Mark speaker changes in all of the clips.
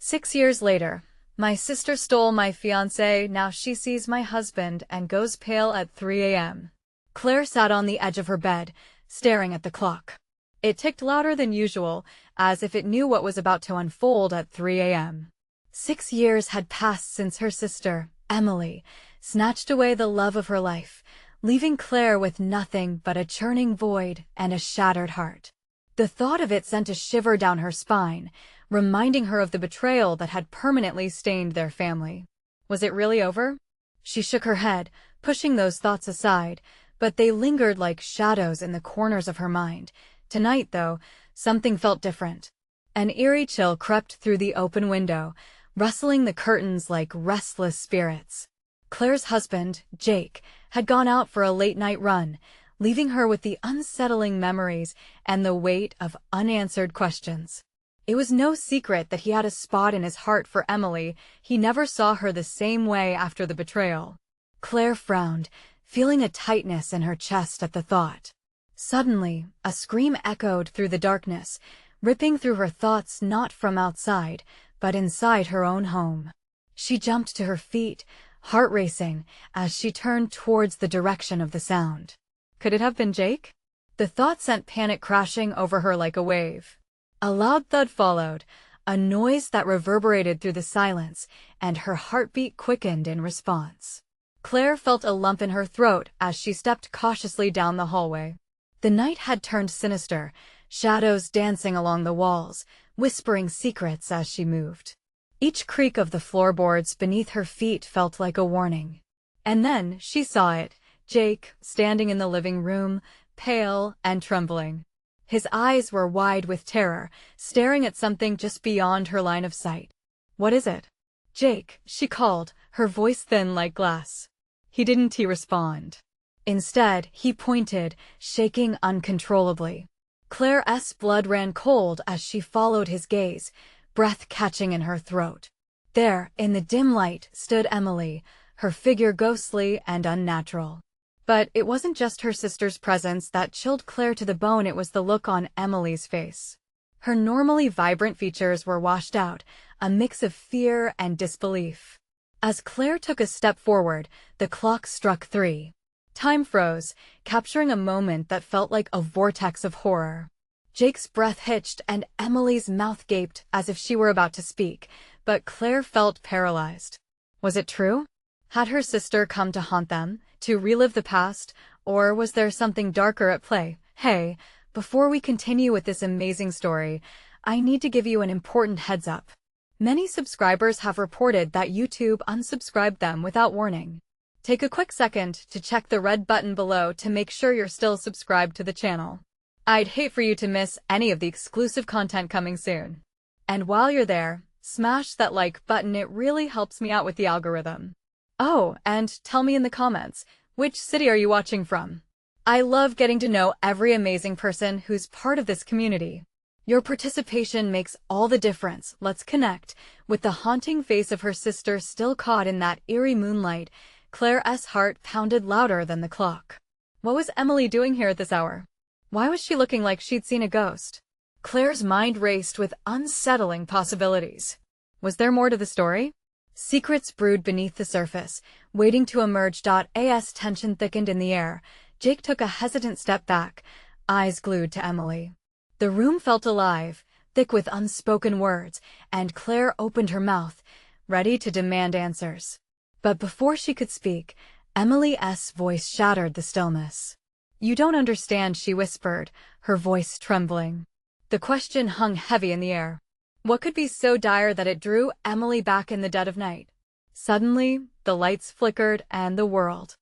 Speaker 1: 6 years later, my sister stole my fiancé, now she sees my husband and goes pale at 3 a.m. Claire sat on the edge of her bed, staring at the clock. It ticked louder than usual, as if it knew what was about to unfold at 3 a.m. 6 years had passed since her sister, Emily, snatched away the love of her life, leaving Claire with nothing but a churning void and a shattered heart. The thought of it sent a shiver down her spine, reminding her of the betrayal that had permanently stained their family. Was it really over? She shook her head, pushing those thoughts aside, but they lingered like shadows in the corners of her mind. Tonight, though, something felt different. An eerie chill crept through the open window, rustling the curtains like restless spirits. Claire's husband, Jake, had gone out for a late-night run, leaving her with the unsettling memories and the weight of unanswered questions. It was no secret that he had a spot in his heart for Emily. He never saw her the same way after the betrayal. Claire frowned, feeling a tightness in her chest at the thought. Suddenly, a scream echoed through the darkness, ripping through her thoughts not from outside, but inside her own home. She jumped to her feet, heart racing, as she turned towards the direction of the sound. Could it have been Jake? The thought sent panic crashing over her like a wave. A loud thud followed, a noise that reverberated through the silence, and her heartbeat quickened in response. Claire felt a lump in her throat as she stepped cautiously down the hallway. The night had turned sinister, shadows dancing along the walls, whispering secrets as she moved. Each creak of the floorboards beneath her feet felt like a warning. And then she saw it, Jake, standing in the living room, pale and trembling. His eyes were wide with terror, staring at something just beyond her line of sight. "What is it?" "Jake," she called, her voice thin like glass. He didn't respond. Instead, he pointed, shaking uncontrollably. Claire's blood ran cold as she followed his gaze, breath catching in her throat. There, in the dim light, stood Emily, her figure ghostly and unnatural. But it wasn't just her sister's presence that chilled Claire to the bone, it was the look on Emily's face. Her normally vibrant features were washed out, a mix of fear and disbelief. As Claire took a step forward, the clock struck 3. Time froze, capturing a moment that felt like a vortex of horror. Jake's breath hitched and Emily's mouth gaped as if she were about to speak, but Claire felt paralyzed. Was it true? Had her sister come to haunt them, to relive the past, or was there something darker at play? Hey, before we continue with this amazing story, I need to give you an important heads up. Many subscribers have reported that YouTube unsubscribed them without warning. Take a quick second to check the red button below to make sure you're still subscribed to the channel. I'd hate for you to miss any of the exclusive content coming soon. And while you're there, smash that like button, it really helps me out with the algorithm. Oh, and tell me in the comments, which city are you watching from? I love getting to know every amazing person who's part of this community. Your participation makes all the difference. Let's connect. With the haunting face of her sister still caught in that eerie moonlight, Claire's heart pounded louder than the clock. What was Emily doing here at this hour? Why was she looking like she'd seen a ghost? Claire's mind raced with unsettling possibilities. Was there more to the story? Secrets brewed beneath the surface, waiting to emerge. As tension thickened in the air, Jake took a hesitant step back, eyes glued to Emily. The room felt alive, thick with unspoken words, and Claire opened her mouth, ready to demand answers. But before she could speak, Emily's voice shattered the stillness. "You don't understand," she whispered, her voice trembling. The question hung heavy in the air. What could be so dire that it drew Emily back in the dead of night? Suddenly, the lights flickered and the world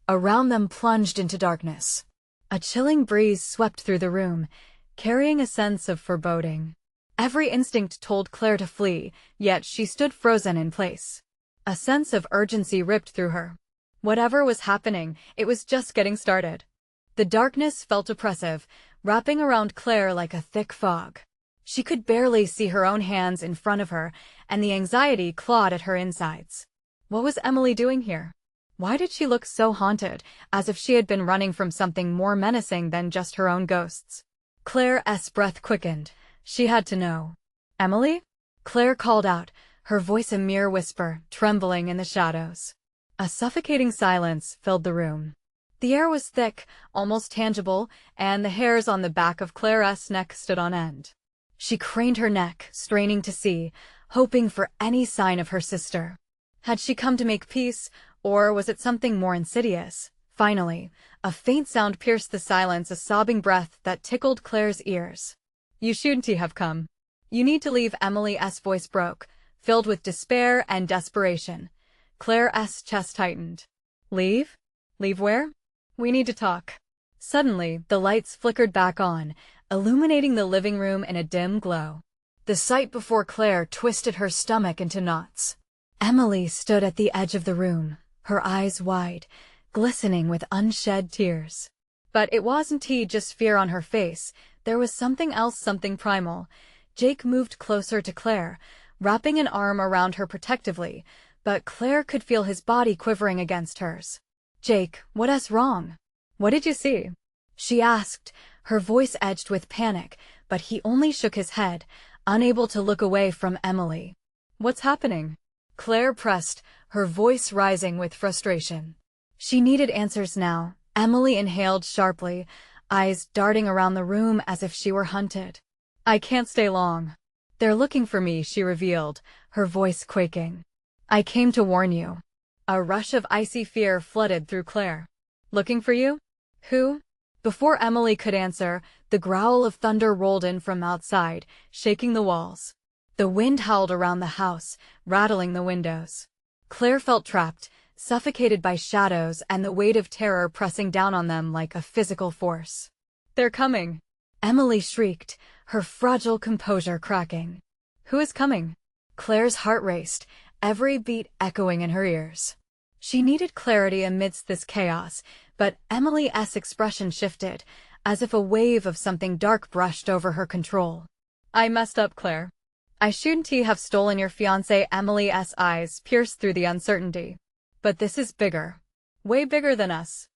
Speaker 1: around them plunged into darkness. A chilling breeze swept through the room, carrying a sense of foreboding. Every instinct told Claire to flee, yet she stood frozen in place. A sense of urgency ripped through her. Whatever was happening, it was just getting started. The darkness felt oppressive, wrapping around Claire like a thick fog. She could barely see her own hands in front of her, and the anxiety clawed at her insides. What was Emily doing here? Why did she look so haunted, as if she had been running from something more menacing than just her own ghosts? Claire's breath quickened. She had to know. Emily? Claire called out, her voice a mere whisper, trembling in the shadows. A suffocating silence filled the room. The air was thick, almost tangible, and the hairs on the back of Claire's neck stood on end. She craned her neck, straining to see, hoping for any sign of her sister. Had she come to make peace, or was it something more insidious? Finally, a faint sound pierced the silence, a sobbing breath that tickled Claire's ears. "You shouldn't have come. You need to leave." Emily's voice broke, filled with despair and desperation. Claire's chest tightened. "Leave? Leave where? We need to talk." Suddenly, the lights flickered back on, illuminating the living room in a dim glow. The sight before Claire twisted her stomach into knots. Emily stood at the edge of the room, her eyes wide, glistening with unshed tears. But it wasn't just fear on her face. There was something else, something primal. Jake moved closer to Claire, wrapping an arm around her protectively, but Claire could feel his body quivering against hers. "Jake, what's wrong? What did you see?" she asked, her voice edged with panic, but he only shook his head, unable to look away from Emily. "What's happening?" Claire pressed, her voice rising with frustration. She needed answers now. Emily inhaled sharply, eyes darting around the room as if she were hunted. "I can't stay long. They're looking for me," she revealed, her voice quaking. "I came to warn you." A rush of icy fear flooded through Claire. "Looking for you? Who?" Before Emily could answer, the growl of thunder rolled in from outside, shaking the walls. The wind howled around the house, rattling the windows. Claire felt trapped, suffocated by shadows and the weight of terror pressing down on them like a physical force. "They're coming!" Emily shrieked, her fragile composure cracking. "Who is coming?" Claire's heart raced, every beat echoing in her ears. She needed clarity amidst this chaos, but Emily's expression shifted, as if a wave of something dark brushed over her control. "I messed up, Claire. I shouldn't have stolen your fiancé." Emily's eyes pierced through the uncertainty. "But this is bigger. Way bigger than us.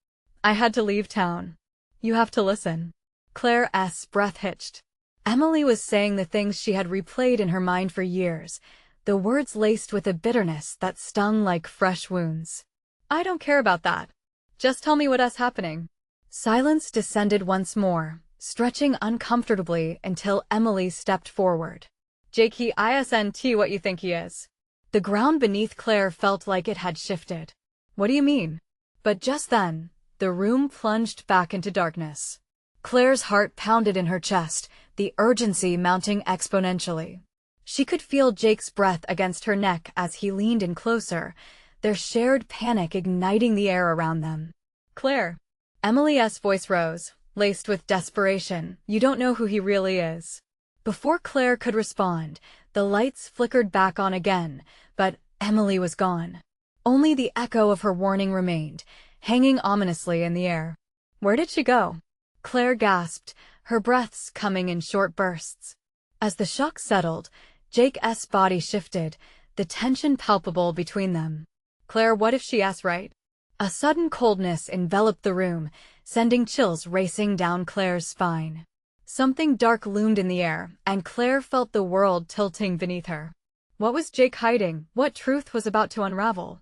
Speaker 1: I had to leave town. You have to listen." Claire's breath hitched. Emily was saying the things she had replayed in her mind for years, the words laced with a bitterness that stung like fresh wounds. "I don't care about that. Just tell me what's happening." Silence descended once more, stretching uncomfortably until Emily stepped forward. "Jake, he isn't what you think he is." The ground beneath Claire felt like it had shifted. "What do you mean?" But just then, the room plunged back into darkness. Claire's heart pounded in her chest, the urgency mounting exponentially. She could feel Jake's breath against her neck as he leaned in closer, their shared panic igniting the air around them. "Claire." Emily's voice rose, laced with desperation. "You don't know who he really is." Before Claire could respond, the lights flickered back on again, but Emily was gone. Only the echo of her warning remained, hanging ominously in the air. "Where did she go?" Claire gasped, her breaths coming in short bursts. As the shock settled, Jake's body shifted, the tension palpable between them. "Claire, what if she asks right?" A sudden coldness enveloped the room, sending chills racing down Claire's spine. Something dark loomed in the air, and Claire felt the world tilting beneath her. What was Jake hiding? What truth was about to unravel?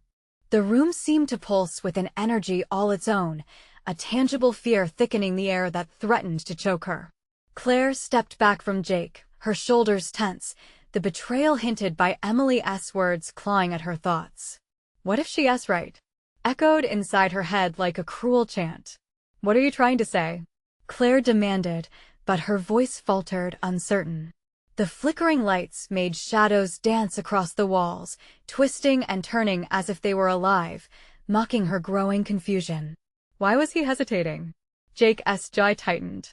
Speaker 1: The room seemed to pulse with an energy all its own, a tangible fear thickening the air that threatened to choke her. Claire stepped back from Jake, her shoulders tense, the betrayal hinted by Emily's words clawing at her thoughts. "What if she asks right?" echoed inside her head like a cruel chant. "What are you trying to say?" Claire demanded, but her voice faltered, uncertain. The flickering lights made shadows dance across the walls, twisting and turning as if they were alive, mocking her growing confusion. Why was he hesitating? Jake's jaw tightened.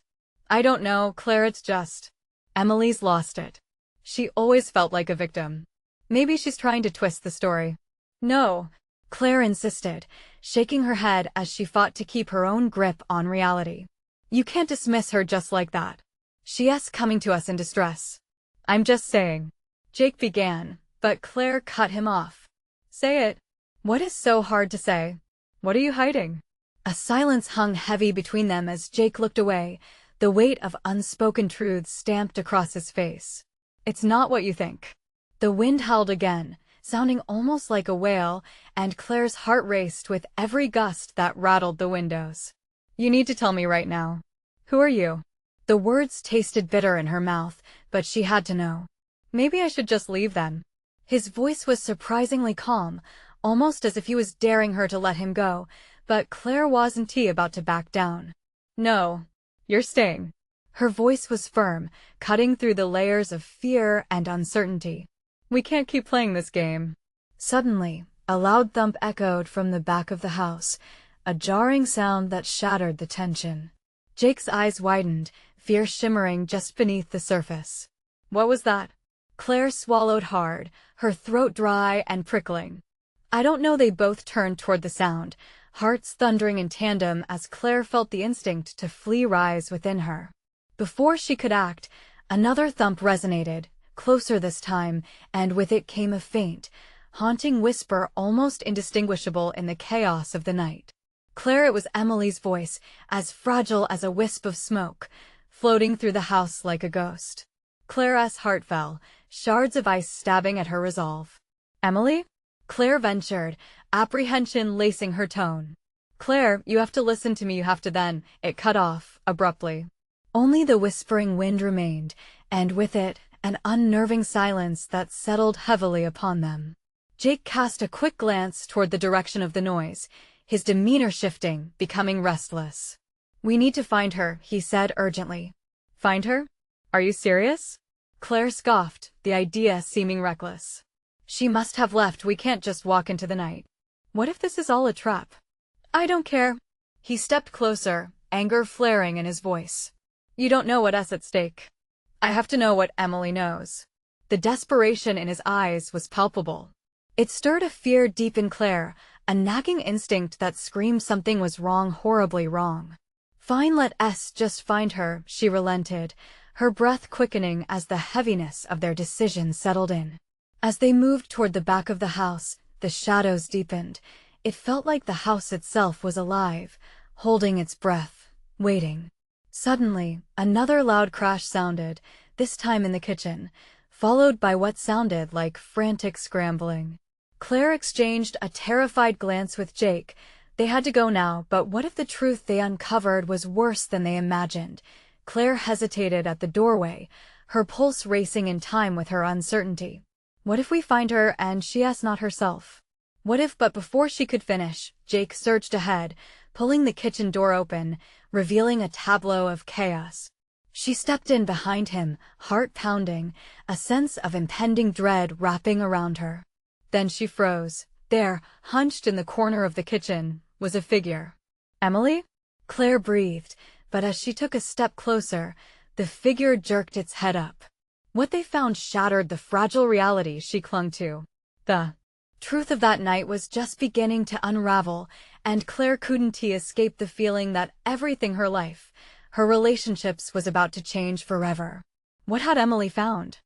Speaker 1: "I don't know, Claire, it's just..." Emily's lost it. She always felt like a victim. Maybe she's trying to twist the story. "No," Claire insisted, shaking her head as she fought to keep her own grip on reality. "You can't dismiss her just like that. She's coming to us in distress." "I'm just saying," Jake began, but Claire cut him off. "Say it. What is so hard to say? What are you hiding?" A silence hung heavy between them as Jake looked away, the weight of unspoken truths stamped across his face. "It's not what you think." The wind howled again, sounding almost like a wail, and Claire's heart raced with every gust that rattled the windows. "You need to tell me right now. Who are you?" The words tasted bitter in her mouth, but she had to know. "Maybe I should just leave then." His voice was surprisingly calm, almost as if he was daring her to let him go, but Claire wasn't about to back down. "No, you're staying." Her voice was firm, cutting through the layers of fear and uncertainty. "We can't keep playing this game." Suddenly, a loud thump echoed from the back of the house, a jarring sound that shattered the tension. Jake's eyes widened, fear shimmering just beneath the surface. "What was that?" Claire swallowed hard, her throat dry and prickling. "I don't know." They both turned toward the sound, hearts thundering in tandem as Claire felt the instinct to flee rise within her. Before she could act, another thump resonated, closer this time, and with it came a faint, haunting whisper almost indistinguishable in the chaos of the night. Claire, it was Emily's voice, as fragile as a wisp of smoke, floating through the house like a ghost. Claire's heart fell, shards of ice stabbing at her resolve. "Emily?" Claire ventured, apprehension lacing her tone. "Claire, you have to listen to me. You have to." Then it cut off, abruptly. Only the whispering wind remained, and with it, an unnerving silence that settled heavily upon them. Jake cast a quick glance toward the direction of the noise, his demeanor shifting, becoming restless. "We need to find her," he said urgently. "Find her? Are you serious?" Claire scoffed, the idea seeming reckless. "She must have left. We can't just walk into the night. What if this is all a trap?" "I don't care." He stepped closer, anger flaring in his voice. "You don't know what's at stake. I have to know what Emily knows." The desperation in his eyes was palpable. It stirred a fear deep in Claire, a nagging instinct that screamed something was wrong, horribly wrong. "Fine, let us just find her," she relented, her breath quickening as the heaviness of their decision settled in. As they moved toward the back of the house, the shadows deepened. It felt like the house itself was alive, holding its breath, waiting. Suddenly, another loud crash sounded, this time in the kitchen, followed by what sounded like frantic scrambling. Claire exchanged a terrified glance with Jake. They had to go now, but what if the truth they uncovered was worse than they imagined? Claire hesitated at the doorway, her pulse racing in time with her uncertainty. What if we find her and she asks not herself? What if? But before she could finish, Jake surged ahead, pulling the kitchen door open, revealing a tableau of chaos. She stepped in behind him, heart pounding, a sense of impending dread wrapping around her. Then she froze. There, hunched in the corner of the kitchen, was a figure. "Emily?" Claire breathed, but as she took a step closer, the figure jerked its head up. What they found shattered the fragile reality she clung to. The truth of that night was just beginning to unravel, and Claire couldn't escape the feeling that everything, her life, her relationships, was about to change forever. What had Emily found?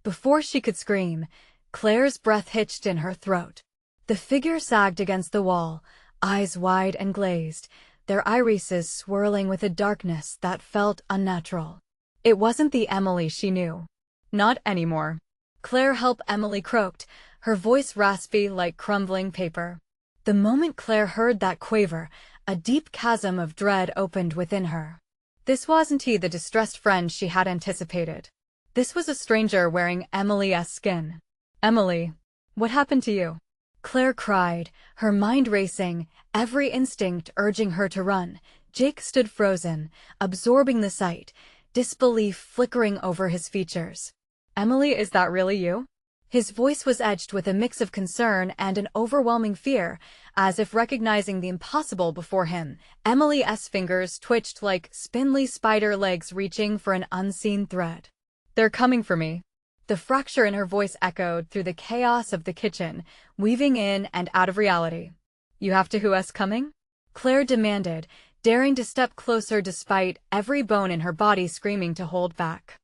Speaker 1: Before she could scream, Claire's breath hitched in her throat. The figure sagged against the wall, eyes wide and glazed, their irises swirling with a darkness that felt unnatural. It wasn't the Emily she knew. Not anymore. "Claire, help!" Emily croaked, her voice raspy like crumbling paper. The moment Claire heard that quaver, a deep chasm of dread opened within her. This wasn't the distressed friend she had anticipated. This was a stranger wearing Emily's skin. "Emily, what happened to you?" Claire cried, her mind racing, every instinct urging her to run. Jake stood frozen, absorbing the sight, disbelief flickering over his features. "Emily, is that really you?" His voice was edged with a mix of concern and an overwhelming fear, as if recognizing the impossible before him. Emily's fingers twitched like spindly spider legs reaching for an unseen thread. "They're coming for me." The fracture in her voice echoed through the chaos of the kitchen, weaving in and out of reality. "You have to. Who's coming?" Claire demanded, daring to step closer despite every bone in her body screaming to hold back.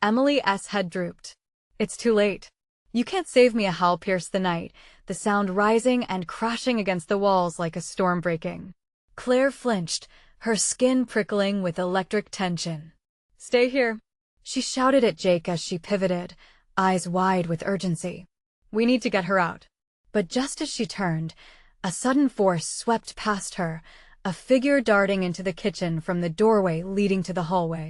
Speaker 1: Emily's head drooped. "It's too late. You can't save me." A howl pierced the night, the sound rising and crashing against the walls like a storm breaking. Claire flinched, her skin prickling with electric tension. "Stay here," she shouted at Jake as she pivoted, eyes wide with urgency. "We need to get her out." But just as she turned, a sudden force swept past her, a figure darting into the kitchen from the doorway leading to the hallway.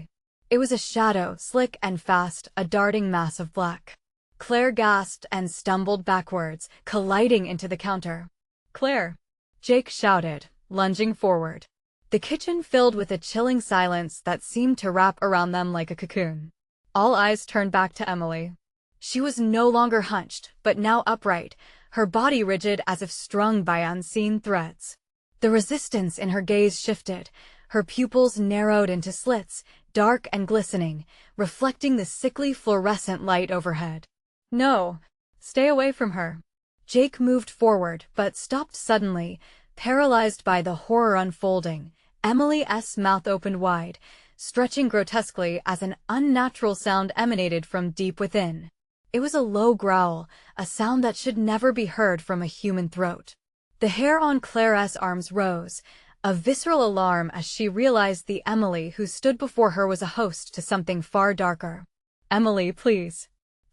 Speaker 1: It was a shadow, slick and fast, a darting mass of black. Claire gasped and stumbled backwards, colliding into the counter. "Claire!" Jake shouted, lunging forward. The kitchen filled with a chilling silence that seemed to wrap around them like a cocoon. All eyes turned back to Emily. She was no longer hunched, but now upright, her body rigid as if strung by unseen threads. The resistance in her gaze shifted, her pupils narrowed into slits, dark and glistening, reflecting the sickly fluorescent light overhead. "No, stay away from her." Jake moved forward, but stopped suddenly, paralyzed by the horror unfolding. Emily's mouth opened wide, stretching grotesquely as an unnatural sound emanated from deep within. It was a low growl, a sound that should never be heard from a human throat. The hair on Claire's arms rose, a visceral alarm as she realized the Emily who stood before her was a host to something far darker. "Emily, please.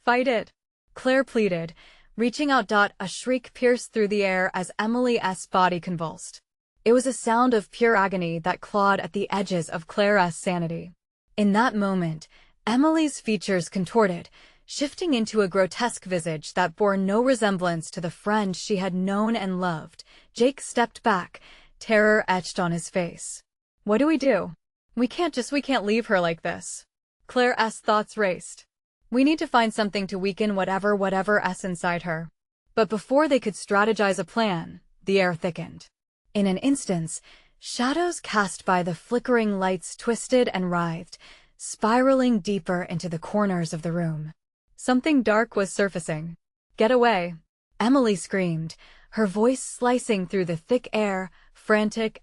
Speaker 1: Fight it," Claire pleaded, reaching out. A shriek pierced through the air as Emily's body convulsed. It was a sound of pure agony that clawed at the edges of Claire's sanity. In that moment, Emily's features contorted, shifting into a grotesque visage that bore no resemblance to the friend she had known and loved. Jake stepped back, terror etched on his face. "What do we do? We can't leave her like this." Claire's thoughts raced. "We need to find something to weaken whatever's inside her." But before they could strategize a plan, the air thickened. In an instant, shadows cast by the flickering lights twisted and writhed, spiraling deeper into the corners of the room. Something dark was surfacing. "Get away!" Emily screamed, her voice slicing through the thick air, frantic.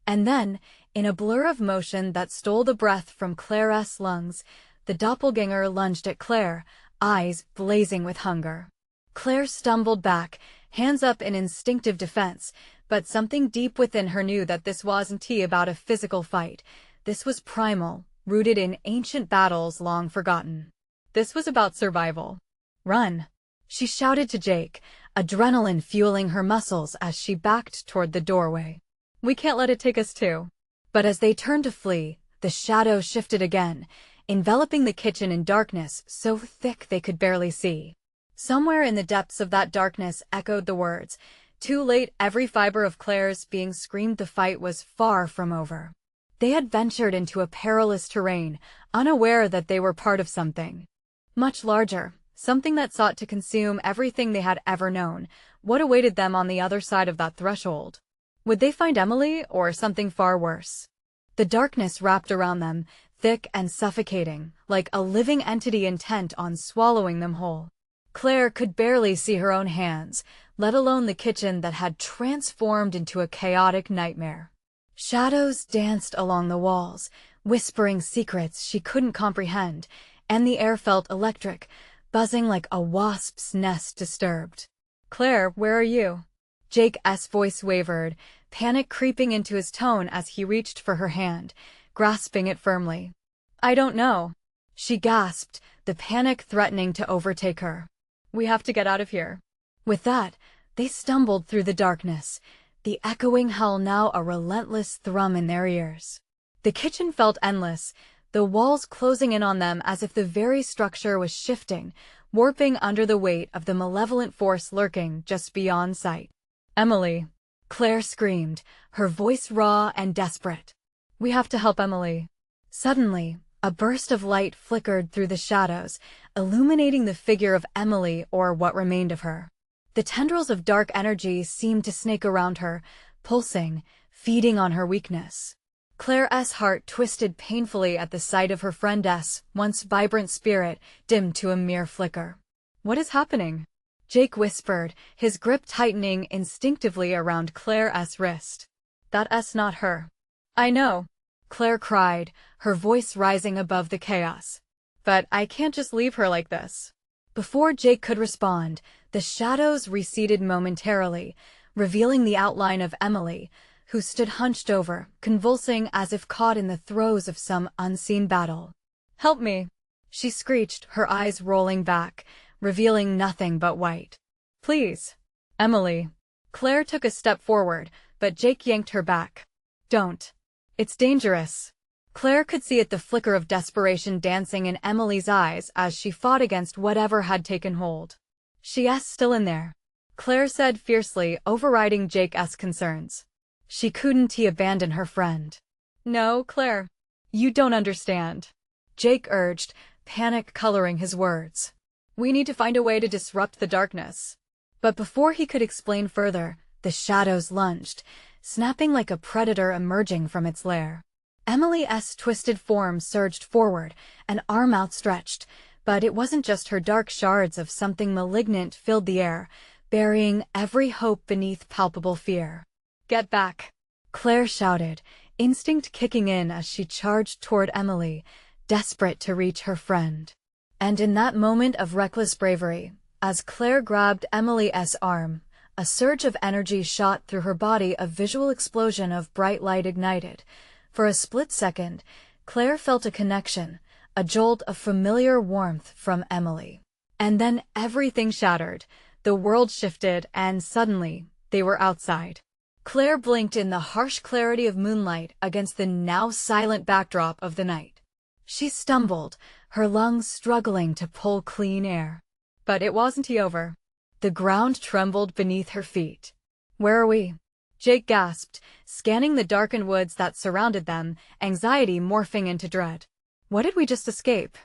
Speaker 1: And then, in a blur of motion that stole the breath from Claire's lungs, the doppelganger lunged at Claire, eyes blazing with hunger. Claire stumbled back, hands up in instinctive defense, but something deep within her knew that this wasn't about a physical fight. This was primal, rooted in ancient battles long forgotten. This was about survival. "Run!" she shouted to Jake, adrenaline fueling her muscles as she backed toward the doorway. "We can't let it take us too." But as they turned to flee, the shadow shifted again, enveloping the kitchen in darkness so thick they could barely see. Somewhere in the depths of that darkness echoed the words, "Too late." Every fiber of Claire's being screamed the fight was far from over. They had ventured into a perilous terrain, unaware that they were part of something much larger, something that sought to consume everything they had ever known. What awaited them on the other side of that threshold? Would they find Emily, or something far worse? The darkness wrapped around them, thick and suffocating, like a living entity intent on swallowing them whole. Claire could barely see her own hands, let alone the kitchen that had transformed into a chaotic nightmare. Shadows danced along the walls, whispering secrets she couldn't comprehend, and the air felt electric, buzzing like a wasp's nest disturbed. "Claire, where are you?" Jake's voice wavered, panic creeping into his tone as he reached for her hand, grasping it firmly. "I don't know," she gasped, the panic threatening to overtake her. "We have to get out of here." With that, they stumbled through the darkness, the echoing howl now a relentless thrum in their ears. The kitchen felt endless, the walls closing in on them as if the very structure was shifting, warping under the weight of the malevolent force lurking just beyond sight. "Emily!" Claire screamed, her voice raw and desperate. "We have to help Emily." Suddenly, a burst of light flickered through the shadows, illuminating the figure of Emily, or what remained of her. The tendrils of dark energy seemed to snake around her, pulsing, feeding on her weakness. Claire's heart twisted painfully at the sight of her friend's once vibrant spirit dimmed to a mere flicker. "What is happening?" Jake whispered, his grip tightening instinctively around Claire's wrist. "That's not her." "I know," Claire cried, her voice rising above the chaos. "But I can't just leave her like this." Before Jake could respond, the shadows receded momentarily, revealing the outline of Emily, who stood hunched over, convulsing as if caught in the throes of some unseen battle. "Help me!" She screeched, her eyes rolling back, revealing nothing but white. Please. Emily. Claire took a step forward, but Jake yanked her back. Don't. It's dangerous. Claire could see the flicker of desperation dancing in Emily's eyes as she fought against whatever had taken hold. She's still in there, Claire said fiercely, overriding Jake's concerns. She couldn't abandon her friend. No, Claire. You don't understand, Jake urged, panic coloring his words. We need to find a way to disrupt the darkness. But before he could explain further, the shadows lunged, snapping like a predator emerging from its lair. Emily's twisted form surged forward, an arm outstretched, but it wasn't just her. Dark shards of something malignant filled the air, burying every hope beneath palpable fear. Get back, Claire shouted, instinct kicking in as she charged toward Emily, desperate to reach her friend. And in that moment of reckless bravery, as Claire grabbed Emily's arm, a surge of energy shot through her body, a visual explosion of bright light ignited. For a split second, Claire felt a connection, a jolt of familiar warmth from Emily. And then everything shattered, the world shifted, and suddenly, they were outside. Claire blinked in the harsh clarity of moonlight against the now silent backdrop of the night. She stumbled, her lungs struggling to pull clean air. But it wasn't over. The ground trembled beneath her feet. Where are we? Jake gasped, scanning the darkened woods that surrounded them, anxiety morphing into dread. What did we just escape?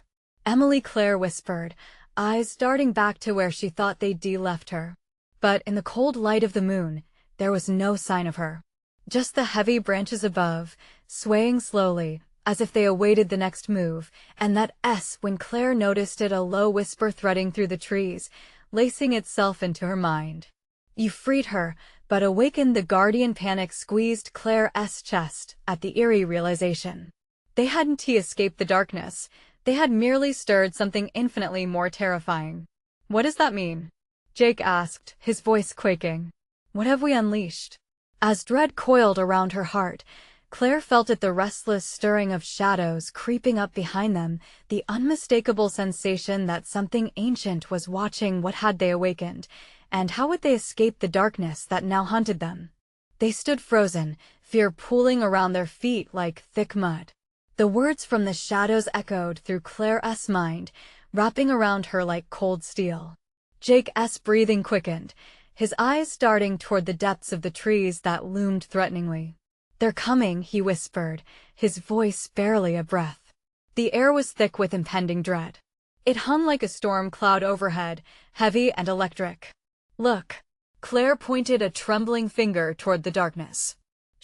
Speaker 1: Emily, Claire whispered, eyes darting back to where she thought they'd left her. But in the cold light of the moon, there was no sign of her. Just the heavy branches above, swaying slowly, as if they awaited the next move, and that when Claire noticed it, a low whisper threading through the trees, lacing itself into her mind. You freed her, but awakened. The guardian panic squeezed Claire's chest at the eerie realization. They hadn't escaped the darkness, they had merely stirred something infinitely more terrifying. What does that mean? Jake asked, his voice quaking. What have we unleashed? As dread coiled around her heart, Claire felt the restless stirring of shadows creeping up behind them, the unmistakable sensation that something ancient was watching. What had they awakened, and how would they escape the darkness that now hunted them? They stood frozen, fear pooling around their feet like thick mud. The words from the shadows echoed through Claire's mind, wrapping around her like cold steel. Jake's breathing quickened, his eyes darting toward the depths of the trees that loomed threateningly. They're coming, he whispered, his voice barely a breath. The air was thick with impending dread. It hung like a storm cloud overhead, heavy and electric. Look. Claire pointed a trembling finger toward the darkness.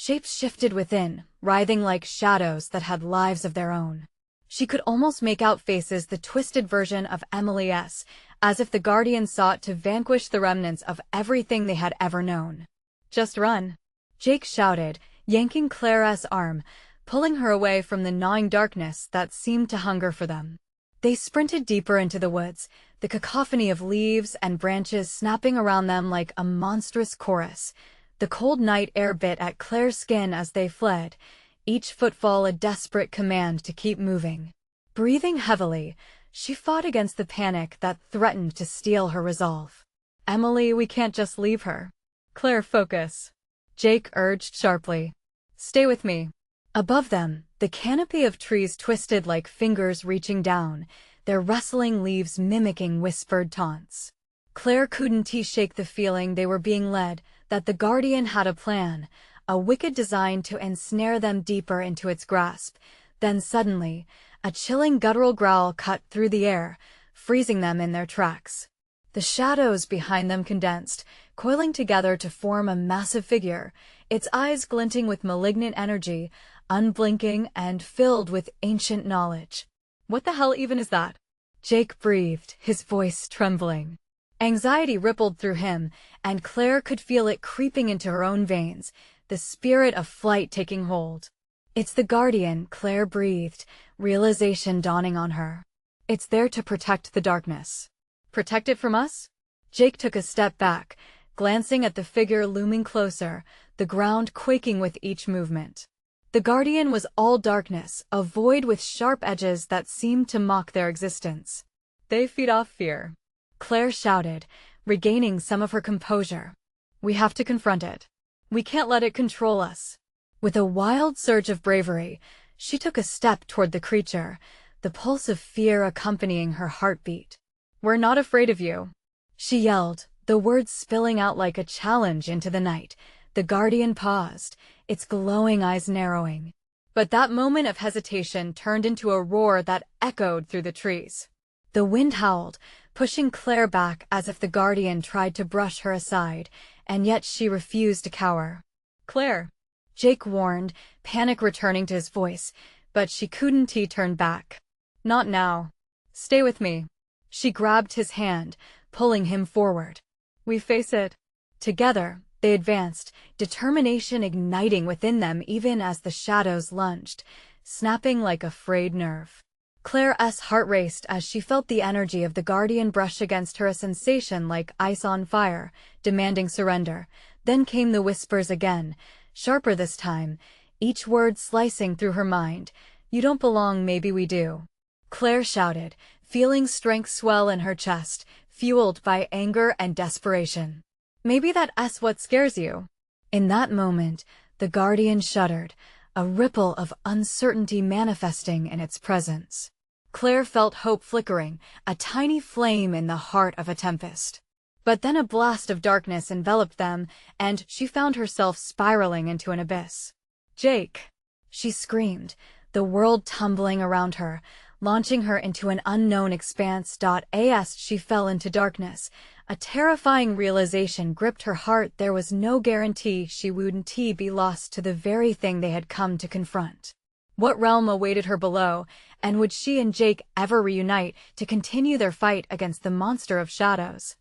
Speaker 1: Shapes shifted within, writhing like shadows that had lives of their own. She could almost make out faces, the twisted version of Emily's, as if the Guardian sought to vanquish the remnants of everything they had ever known. Just run, Jake shouted, yanking Claire's arm, pulling her away from the gnawing darkness that seemed to hunger for them. They sprinted deeper into the woods, the cacophony of leaves and branches snapping around them like a monstrous chorus. The cold night air bit at Claire's skin as they fled, each footfall a desperate command to keep moving. Breathing heavily, she fought against the panic that threatened to steal her resolve. Emily, we can't just leave her. Claire, focus, Jake urged sharply. Stay with me. Above them, the canopy of trees twisted like fingers reaching down, their rustling leaves mimicking whispered taunts. Claire couldn't shake the feeling they were being led, that the Guardian had a plan, a wicked design to ensnare them deeper into its grasp. Then suddenly, a chilling guttural growl cut through the air, freezing them in their tracks. The shadows behind them condensed, coiling together to form a massive figure, its eyes glinting with malignant energy, unblinking and filled with ancient knowledge. What the hell even is that? Jake breathed, his voice trembling. Anxiety rippled through him, and Claire could feel it creeping into her own veins, the spirit of flight taking hold. It's the Guardian, Claire breathed, realization dawning on her. It's there to protect the darkness. Protect it from us? Jake took a step back, glancing at the figure looming closer, the ground quaking with each movement. The Guardian was all darkness, a void with sharp edges that seemed to mock their existence. They feed off fear, Claire shouted, regaining some of her composure. We have to confront it. We can't let it control us. With a wild surge of bravery, she took a step toward the creature, the pulse of fear accompanying her heartbeat. We're not afraid of you, she yelled, the words spilling out like a challenge into the night. The Guardian paused, its glowing eyes narrowing. But that moment of hesitation turned into a roar that echoed through the trees. The wind howled, pushing Claire back as if the Guardian tried to brush her aside, and yet she refused to cower. Claire, Jake warned, panic returning to his voice, but she couldn't turn back. Not now. Stay with me. She grabbed his hand, pulling him forward. We face it. Together, they advanced, determination igniting within them even as the shadows lunged, snapping like a frayed nerve. Claire's heart raced as she felt the energy of the Guardian brush against her, a sensation like ice on fire, demanding surrender. Then came the whispers again, sharper this time, each word slicing through her mind. You don't belong, maybe we do. Claire shouted, feeling strength swell in her chest, fueled by anger and desperation. Maybe that's what scares you. In that moment, the Guardian shuddered, a ripple of uncertainty manifesting in its presence. Claire felt hope flickering, a tiny flame in the heart of a tempest. But then a blast of darkness enveloped them, and she found herself spiraling into an abyss. Jake! She screamed, the world tumbling around her, launching her into an unknown expanse. As she fell into darkness, a terrifying realization gripped her heart. There was no guarantee she wouldn't be lost to the very thing they had come to confront. What realm awaited her below, and would she and Jake ever reunite to continue their fight against the monster of shadows?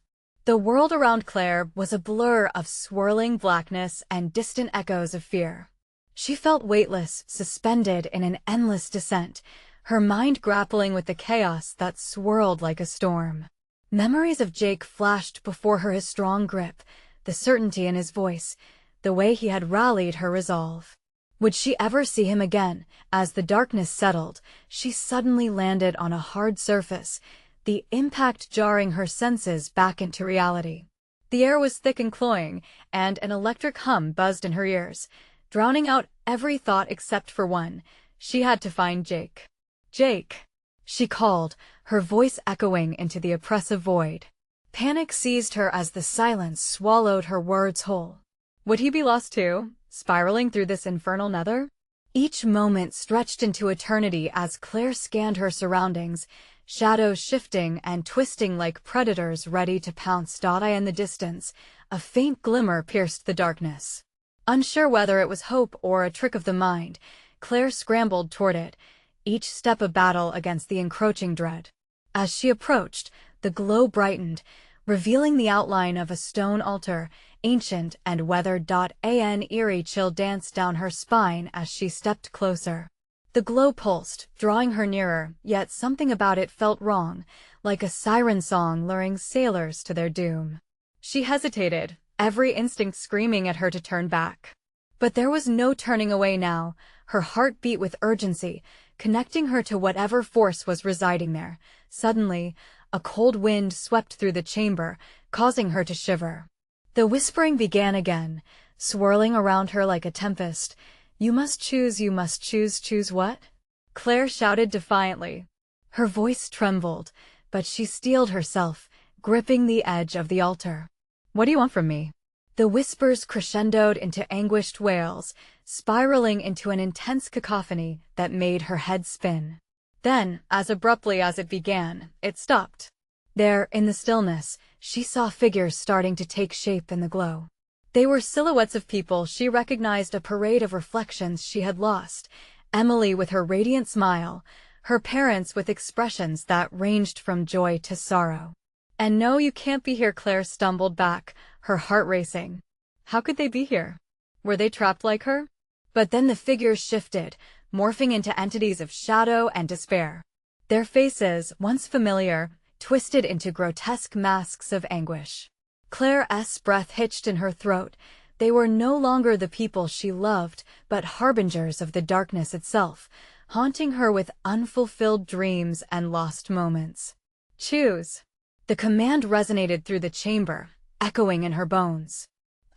Speaker 1: The world around Claire was a blur of swirling blackness and distant echoes of fear. She felt weightless, suspended in an endless descent, her mind grappling with the chaos that swirled like a storm. Memories of Jake flashed before her, his strong grip, the certainty in his voice, the way he had rallied her resolve. Would she ever see him again? As the darkness settled, she suddenly landed on a hard surface, the impact jarring her senses back into reality. The air was thick and cloying, and an electric hum buzzed in her ears, drowning out every thought except for one. She had to find Jake. Jake! She called, her voice echoing into the oppressive void. Panic seized her as the silence swallowed her words whole. Would he be lost too, spiraling through this infernal nether? Each moment stretched into eternity as Claire scanned her surroundings, shadows shifting and twisting like predators ready to pounce. In the distance, a faint glimmer pierced the darkness. Unsure whether it was hope or a trick of the mind, Claire scrambled toward it, each step a battle against the encroaching dread. As she approached, the glow brightened, revealing the outline of a stone altar, ancient and weathered. An eerie chill danced down her spine as she stepped closer. The glow pulsed, drawing her nearer, yet something about it felt wrong, like a siren song luring sailors to their doom. She hesitated, every instinct screaming at her to turn back. But there was no turning away now, her heart beat with urgency, connecting her to whatever force was residing there. Suddenly, a cold wind swept through the chamber, causing her to shiver. The whispering began again, swirling around her like a tempest. You must choose, you must choose. Choose what? Claire shouted defiantly. Her voice trembled, but she steeled herself, gripping the edge of the altar. What do you want from me? The whispers crescendoed into anguished wails, spiraling into an intense cacophony that made her head spin. Then, as abruptly as it began, it stopped. There, in the stillness, she saw figures starting to take shape in the glow. They were silhouettes of people she recognized, a parade of reflections she had lost. Emily with her radiant smile, her parents with expressions that ranged from joy to sorrow. And no, you can't be here. Claire stumbled back, her heart racing. How could they be here? Were they trapped like her? But then the figures shifted, morphing into entities of shadow and despair. Their faces, once familiar, twisted into grotesque masks of anguish. Claire's breath hitched in her throat, They were no longer the people she loved, but harbingers of the darkness itself, haunting her with unfulfilled dreams and lost moments. Choose. The command resonated through the chamber, echoing in her bones.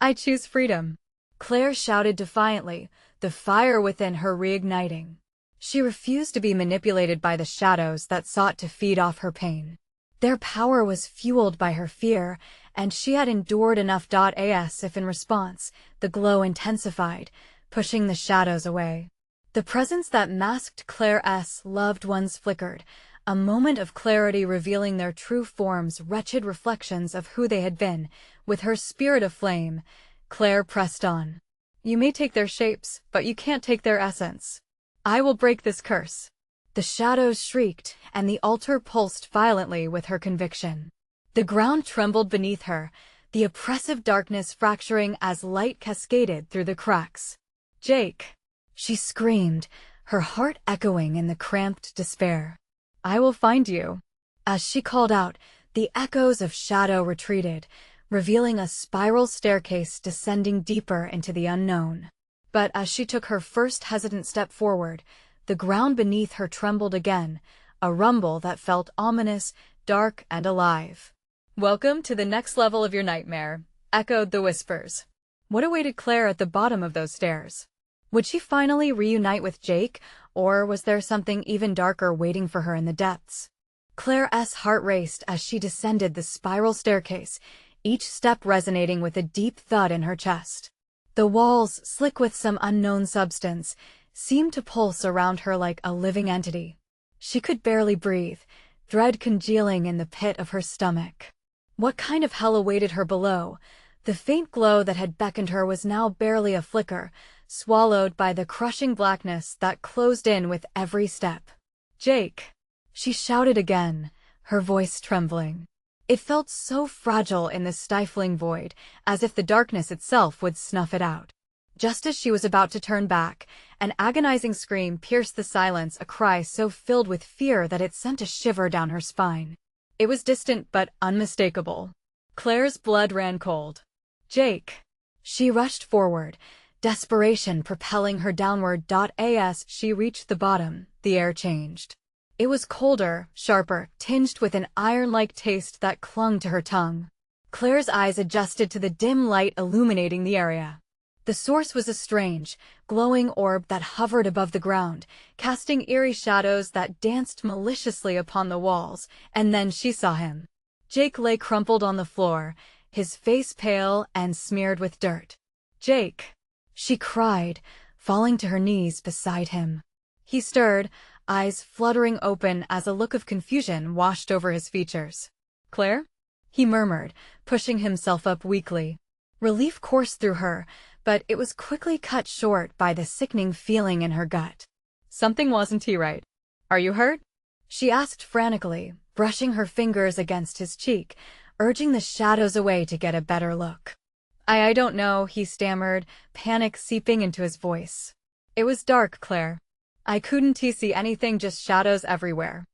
Speaker 1: I choose freedom. Claire shouted defiantly, the fire within her reigniting. She refused to be manipulated by the shadows that sought to feed off her pain. Their power was fueled by her fear, and she had endured enough. As if in response, the glow intensified, pushing the shadows away. The presence that masked Claire's loved ones flickered, a moment of clarity revealing their true forms, wretched reflections of who they had been. With her spirit aflame, Claire pressed on. You may take their shapes, but you can't take their essence. I will break this curse. The shadows shrieked, and the altar pulsed violently with her conviction. The ground trembled beneath her, the oppressive darkness fracturing as light cascaded through the cracks. Jake! She screamed, her heart echoing in the cramped despair. I will find you. As she called out, the echoes of shadow retreated, revealing a spiral staircase descending deeper into the unknown. But as she took her first hesitant step forward, the ground beneath her trembled again, a rumble that felt ominous, dark, and alive. Welcome to the next level of your nightmare, echoed the whispers. What awaited Claire at the bottom of those stairs? Would she finally reunite with Jake, or was there something even darker waiting for her in the depths? Claire's heart raced as she descended the spiral staircase, each step resonating with a deep thud in her chest. The walls, slick with some unknown substance, seemed to pulse around her like a living entity. She could barely breathe, dread congealing in the pit of her stomach. What kind of hell awaited her below? The faint glow that had beckoned her was now barely a flicker, swallowed by the crushing blackness that closed in with every step. Jake! She shouted again, her voice trembling. It felt so fragile in the stifling void, as if the darkness itself would snuff it out. Just as she was about to turn back, an agonizing scream pierced the silence, a cry so filled with fear that it sent a shiver down her spine. It was distant but unmistakable. Claire's blood ran cold. Jake! She rushed forward, desperation propelling her downward. As she reached the bottom, the air changed. It was colder, sharper, tinged with an iron-like taste that clung to her tongue. Claire's eyes adjusted to the dim light illuminating the area. The source was a strange, glowing orb that hovered above the ground, casting eerie shadows that danced maliciously upon the walls, and then she saw him. Jake lay crumpled on the floor, his face pale and smeared with dirt. Jake! She cried, falling to her knees beside him. He stirred, eyes fluttering open as a look of confusion washed over his features. Claire? He murmured, pushing himself up weakly. Relief coursed through her, but it was quickly cut short by the sickening feeling in her gut. Something wasn't right. Are you hurt? She asked frantically, brushing her fingers against his cheek, urging the shadows away to get a better look. I don't know, he stammered, panic seeping into his voice. It was dark, Claire. I couldn't see anything, just shadows everywhere.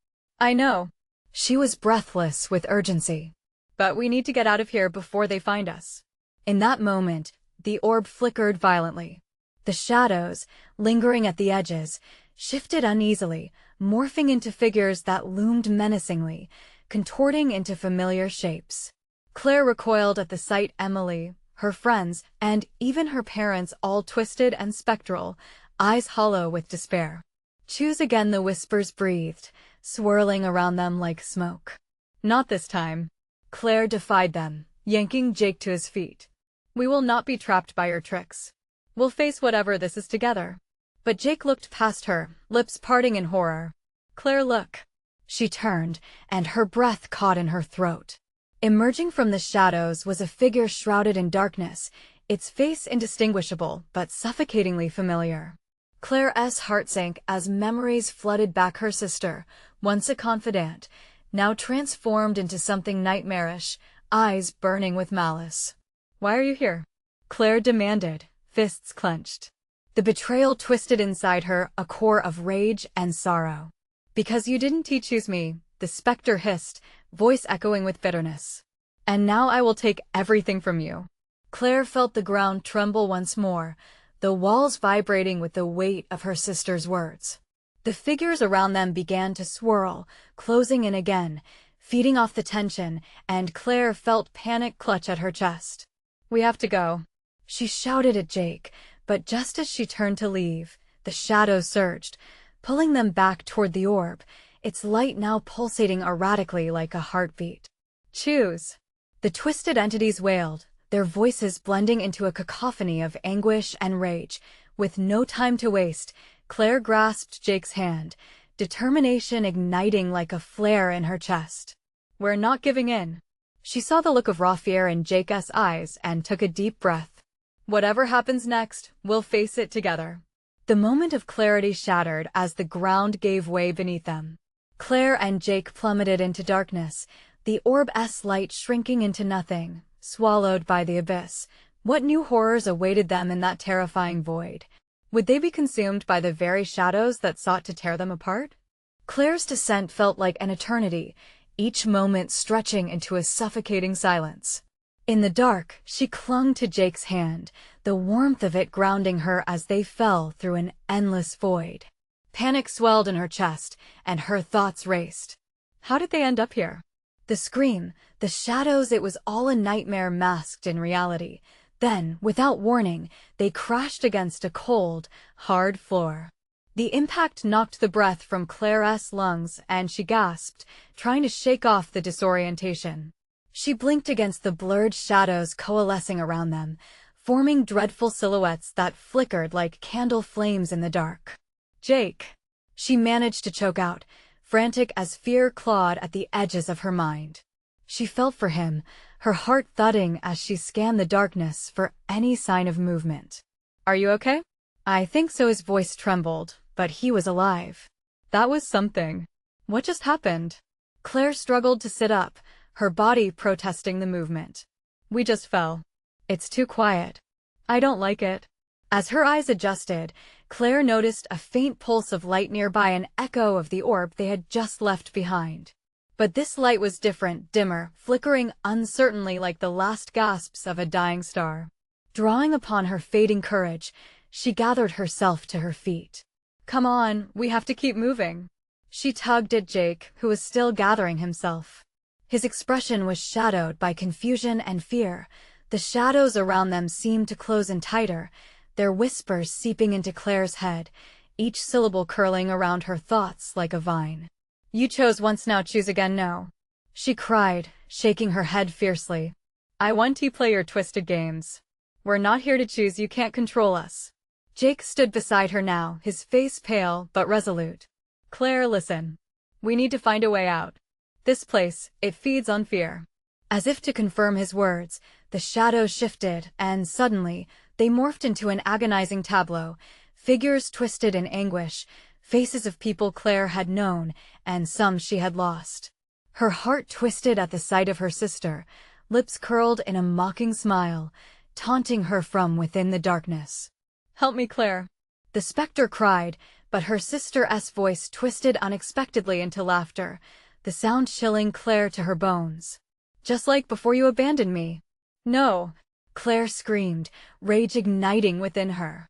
Speaker 1: I know. She was breathless with urgency. But we need to get out of here before they find us. In that moment, the orb flickered violently. The shadows, lingering at the edges, shifted uneasily, morphing into figures that loomed menacingly, contorting into familiar shapes. Claire recoiled at the sight. Emily, her friends, and even her parents, all twisted and spectral, eyes hollow with despair. Choose again, the whispers breathed, swirling around them like smoke. Not this time. Claire defied them, yanking Jake to his feet. We will not be trapped by your tricks. We'll face whatever this is together. But Jake looked past her, lips parting in horror. Claire, look. She turned, and her breath caught in her throat. Emerging from the shadows was a figure shrouded in darkness, its face indistinguishable but suffocatingly familiar. Claire's heart sank as memories flooded back. Her sister, once a confidant, now transformed into something nightmarish, eyes burning with malice. Why are you here? Claire demanded, fists clenched. The betrayal twisted inside her, a core of rage and sorrow. Because you didn't choose me, the specter hissed, voice echoing with bitterness. And now I will take everything from you. Claire felt the ground tremble once more, the walls vibrating with the weight of her sister's words. The figures around them began to swirl, closing in again, feeding off the tension, and Claire felt panic clutch at her chest. "We have to go," she shouted at Jake, but just as she turned to leave, the shadow surged, pulling them back toward the orb, its light now pulsating erratically like a heartbeat. "Choose," the twisted entities wailed, their voices blending into a cacophony of anguish and rage. With no time to waste, Claire grasped Jake's hand, determination igniting like a flare in her chest. "We're not giving in." She saw the look of raw fear in Jake's eyes and took a deep breath. "Whatever happens next, we'll face it together." The moment of clarity shattered as the ground gave way beneath them. Claire and Jake plummeted into darkness, the orb's light shrinking into nothing, swallowed by the abyss. What new horrors awaited them in that terrifying void? Would they be consumed by the very shadows that sought to tear them apart? Claire's descent felt like an eternity, each moment stretching into a suffocating silence. In the dark, she clung to Jake's hand, the warmth of it grounding her as they fell through an endless void. Panic swelled in her chest, and her thoughts raced. How did they end up here? The scream, the shadows, it was all a nightmare masked in reality. Then, without warning, they crashed against a cold, hard floor. The impact knocked the breath from Claire's lungs, and she gasped, trying to shake off the disorientation. She blinked against the blurred shadows coalescing around them, forming dreadful silhouettes that flickered like candle flames in the dark. "Jake," she managed to choke out, frantic as fear clawed at the edges of her mind. She felt for him, her heart thudding as she scanned the darkness for any sign of movement. "Are you okay?" "I think so." His voice trembled, but he was alive. "That was something. What just happened?" Claire struggled to sit up, her body protesting the movement. "We just fell. It's too quiet. I don't like it." As her eyes adjusted, Claire noticed a faint pulse of light nearby, an echo of the orb they had just left behind. But this light was different, dimmer, flickering uncertainly like the last gasps of a dying star. Drawing upon her fading courage, she gathered herself to her feet. "Come on, we have to keep moving." She tugged at Jake, who was still gathering himself. His expression was shadowed by confusion and fear. The shadows around them seemed to close in tighter, their whispers seeping into Claire's head, each syllable curling around her thoughts like a vine. "You chose once, now choose again." "No," she cried, shaking her head fiercely. "I want to play your twisted games. We're not here to choose, you can't control us." Jake stood beside her now, his face pale but resolute. "Claire, listen. We need to find a way out. This place, it feeds on fear." As if to confirm his words, the shadows shifted, and suddenly, they morphed into an agonizing tableau, figures twisted in anguish, faces of people Claire had known, and some she had lost. Her heart twisted at the sight of her sister, lips curled in a mocking smile, taunting her from within the darkness. "Help me, Claire," the specter cried, but her sister's voice twisted unexpectedly into laughter, the sound chilling Claire to her bones. "Just like before you abandoned me." "No," Claire screamed, rage igniting within her.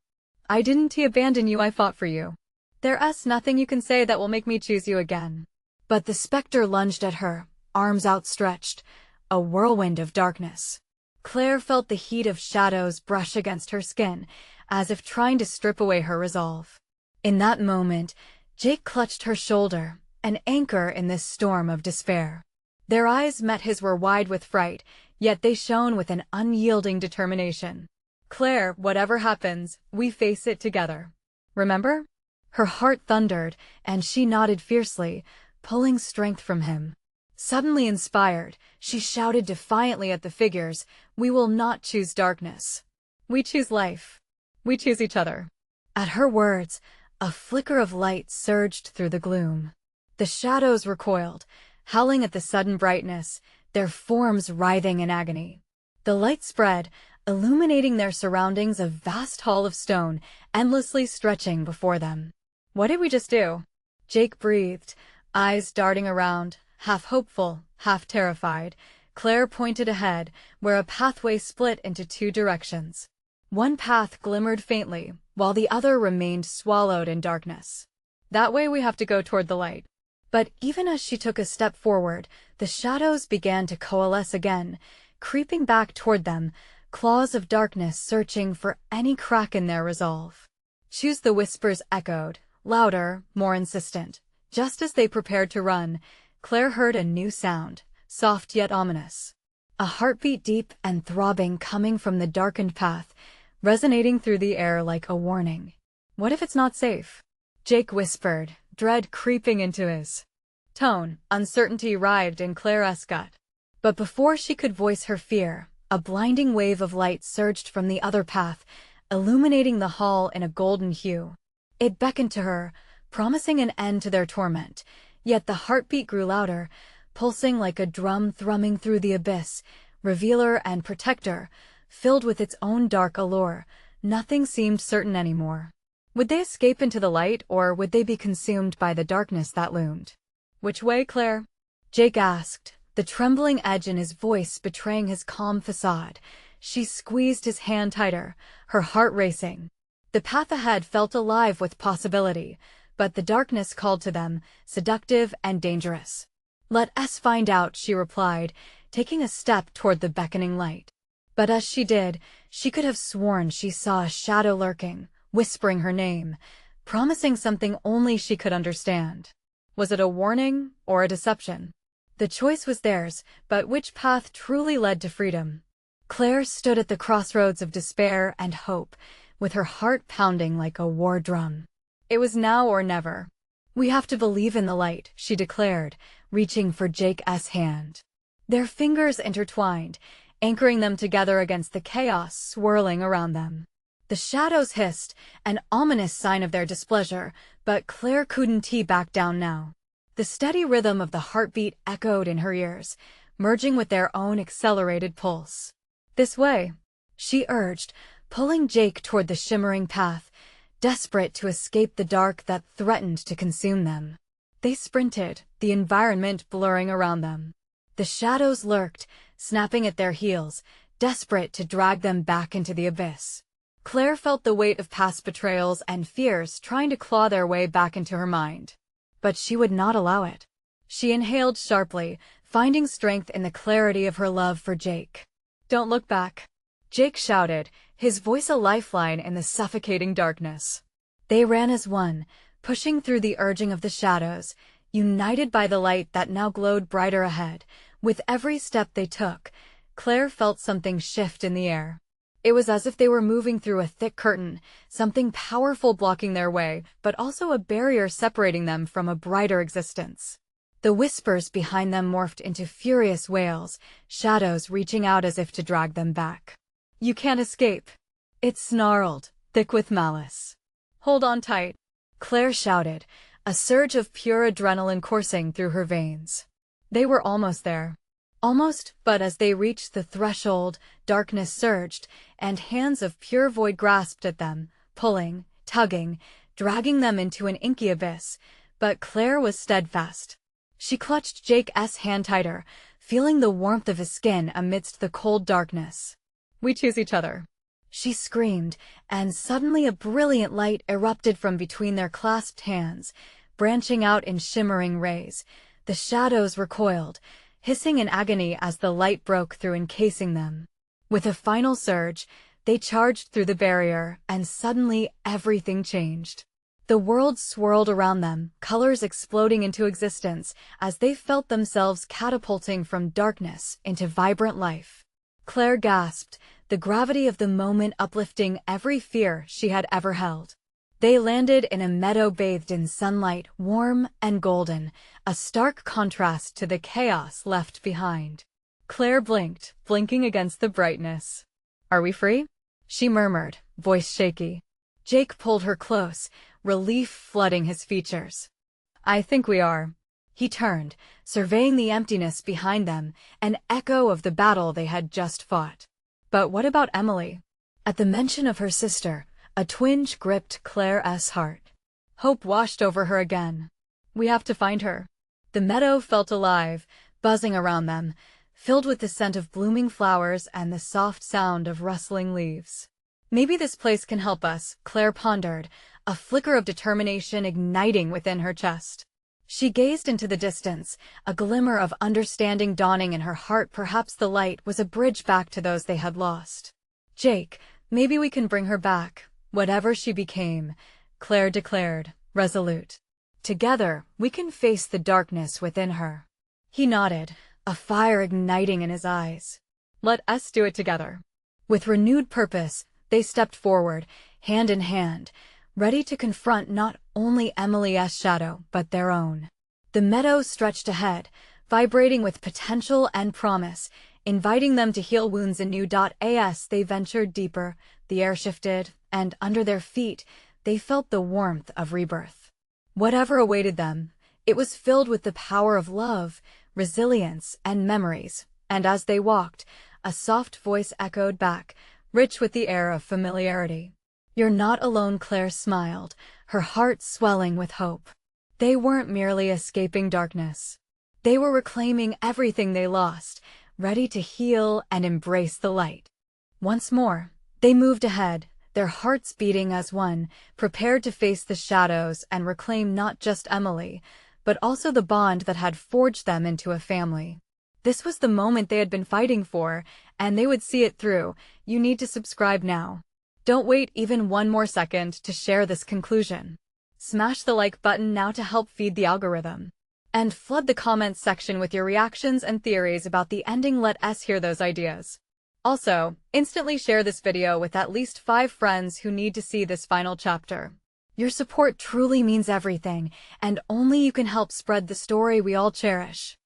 Speaker 1: "I didn't abandon you, I fought for you. There's nothing you can say that will make me choose you again." But the specter lunged at her, arms outstretched, a whirlwind of darkness. Claire felt the heat of shadows brush against her skin, as if trying to strip away her resolve. In that moment, Jake clutched her shoulder, an anchor in this storm of despair. Their eyes met his, were wide with fright, yet they shone with an unyielding determination. "Claire, whatever happens, we face it together. Remember?" Her heart thundered, and she nodded fiercely, pulling strength from him. Suddenly inspired, she shouted defiantly at the figures, "We will not choose darkness. We choose life. We choose each other." At her words, a flicker of light surged through the gloom. The shadows recoiled, howling at the sudden brightness, their forms writhing in agony. The light spread, illuminating their surroundings, a vast hall of stone, endlessly stretching before them. "What did we just do?" Jake breathed, eyes darting around, half hopeful, half terrified. Claire pointed ahead, where a pathway split into two directions. One path glimmered faintly, while the other remained swallowed in darkness. That way we have to go toward the light. But even as she took a step forward, the shadows began to coalesce again, creeping back toward them, claws of darkness searching for any crack in their resolve. Choose, the whispers echoed, louder, more insistent. Just as they prepared to run, Claire heard a new sound, soft yet ominous. A heartbeat deep and throbbing coming from the darkened path, resonating through the air like a warning. What if it's not safe? Jake whispered, dread creeping into his tone. Uncertainty writhed in Claire's gut. But before she could voice her fear, a blinding wave of light surged from the other path, illuminating the hall in a golden hue. It beckoned to her, promising an end to their torment. Yet the heartbeat grew louder, pulsing like a drum thrumming through the abyss, revealer and protector, filled with its own dark allure. Nothing seemed certain anymore. Would they escape into the light, or would they be consumed by the darkness that loomed? Which way, Claire? Jake asked, the trembling edge in his voice betraying his calm facade. She squeezed his hand tighter, her heart racing. The path ahead felt alive with possibility, but the darkness called to them, seductive and dangerous. Let us find out, she replied, taking a step toward the beckoning light. But as she did, she could have sworn she saw a shadow lurking, whispering her name, promising something only she could understand. Was it a warning or a deception? The choice was theirs, but which path truly led to freedom? Claire stood at the crossroads of despair and hope, with her heart pounding like a war drum. It was now or never. We have to believe in the light, she declared, reaching for Jake's hand. Their fingers intertwined, anchoring them together against the chaos swirling around them. The shadows hissed, an ominous sign of their displeasure, but Claire couldn't back down now. The steady rhythm of the heartbeat echoed in her ears, merging with their own accelerated pulse. This way, she urged, pulling Jake toward the shimmering path, desperate to escape the dark that threatened to consume them. They sprinted, the environment blurring around them. The shadows lurked, snapping at their heels, desperate to drag them back into the abyss. Claire felt the weight of past betrayals and fears trying to claw their way back into her mind. But she would not allow it. She inhaled sharply, finding strength in the clarity of her love for Jake. Don't look back, Jake shouted, his voice a lifeline in the suffocating darkness. They ran as one, pushing through the urging of the shadows, united by the light that now glowed brighter ahead. With every step they took, Claire felt something shift in the air. It was as if they were moving through a thick curtain, something powerful blocking their way, but also a barrier separating them from a brighter existence. The whispers behind them morphed into furious wails, shadows reaching out as if to drag them back. You can't escape, it snarled, thick with malice. Hold on tight, Claire shouted, a surge of pure adrenaline coursing through her veins. They were almost there. Almost, but as they reached the threshold, darkness surged, and hands of pure void grasped at them, pulling, tugging, dragging them into an inky abyss. But Claire was steadfast. She clutched Jake's hand tighter, feeling the warmth of his skin amidst the cold darkness. We choose each other, she screamed, and suddenly a brilliant light erupted from between their clasped hands, branching out in shimmering rays. The shadows recoiled, hissing in agony as the light broke through, encasing them. With a final surge, they charged through the barrier, and suddenly everything changed. The world swirled around them, colors exploding into existence as they felt themselves catapulting from darkness into vibrant life. Claire gasped, the gravity of the moment uplifting every fear she had ever held. They landed in a meadow bathed in sunlight, warm and golden, a stark contrast to the chaos left behind. Claire blinked, blinking against the brightness. Are we free? She murmured, voice shaky. Jake pulled her close, relief flooding his features. I think we are. He turned, surveying the emptiness behind them, an echo of the battle they had just fought. But what about Emily? At the mention of her sister, a twinge gripped Claire's heart. Hope washed over her again. We have to find her. The meadow felt alive, buzzing around them, filled with the scent of blooming flowers and the soft sound of rustling leaves. Maybe this place can help us, Claire pondered, a flicker of determination igniting within her chest. She gazed into the distance, a glimmer of understanding dawning in her heart. Perhaps the light was a bridge back to those they had lost. Jake, maybe we can bring her back, whatever she became, Claire declared, resolute. Together, we can face the darkness within her. He nodded, a fire igniting in his eyes. Let us do it together. With renewed purpose, they stepped forward, hand in hand, ready to confront not only Emily's shadow, but their own. The meadow stretched ahead, vibrating with potential and promise, inviting them to heal wounds anew. As they ventured deeper, the air shifted, and under their feet, they felt the warmth of rebirth. Whatever awaited them, it was filled with the power of love, resilience, and memories, and as they walked, a soft voice echoed back, rich with the air of familiarity. You're not alone. Claire smiled, her heart swelling with hope. They weren't merely escaping darkness. They were reclaiming everything they lost, ready to heal and embrace the light. Once more, they moved ahead, their hearts beating as one, prepared to face the shadows and reclaim not just Emily, but also the bond that had forged them into a family. This was the moment they had been fighting for, and they would see it through. You need to subscribe now. Don't wait even one more second to share this conclusion. Smash the like button now to help feed the algorithm. And flood the comments section with your reactions and theories about the ending. Let us hear those ideas. Also, instantly share this video with at least 5 friends who need to see this final chapter. Your support truly means everything, and only you can help spread the story we all cherish.